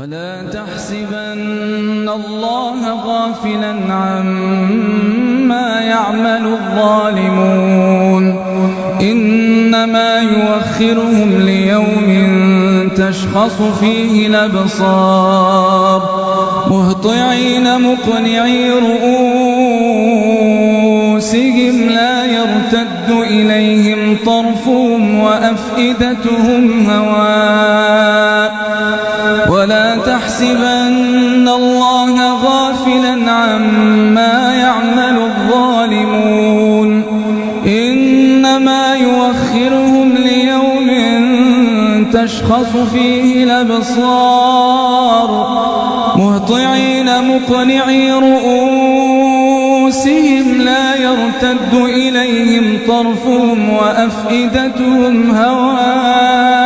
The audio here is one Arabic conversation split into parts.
ولا تحسبن الله غافلا عما يعمل الظالمون إنما يؤخرهم ليوم تشخص فيه الأبصار مهطعين مقنعي رؤوسهم لا يرتد إليهم طرفهم وأفئدتهم هواء ولا تحسبن الله غافلا عما يعمل الظالمون إنما يؤخرهم ليوم تشخص فيه الأبصار مهطعين مقنعي رؤوسهم لا يرتد إليهم طرفهم وأفئدتهم هواء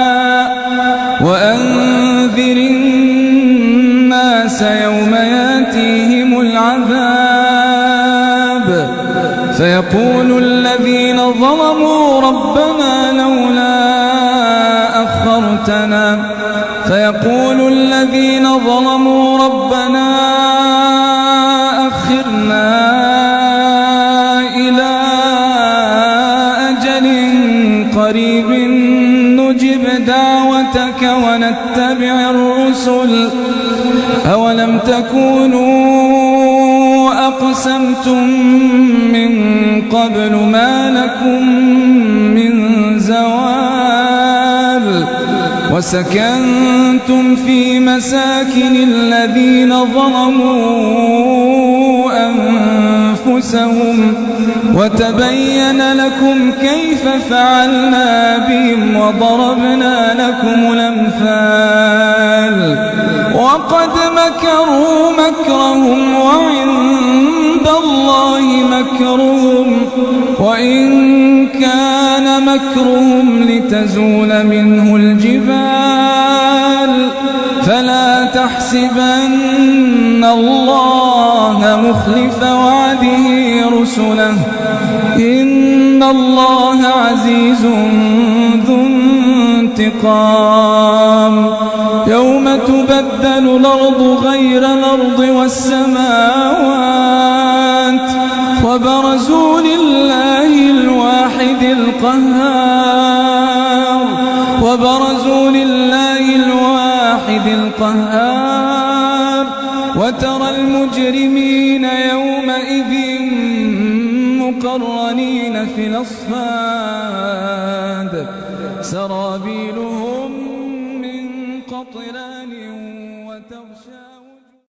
وأنذر الناس يوم ياتيهم العذاب فيقول الذين ظلموا ربنا أخرنا إلى أجل قريب نجب دعوتك ونتبع الرسل أولم تكونوا أقسمتم من قبل ما لكم من زوال وسكنتم في مساكن الذين ظلموا أنفسهم وتبين لكم كيف فعلنا بهم وضربنا لكم الأمثال وقد مكروا مكرهم وعند الله مكرهم وإن كان مكرهم لتزول منه الجبال فلا تحسبن الله مخلف وعده رسله إن الله عزيز ذو انتقام يوم تبدل الأرض غير الأرض والسماوات وبرزوا لله الواحد القهار وترى المجرمين يومئذ مقرنين في الأصفاد سرابيلهم من قطران وتغشى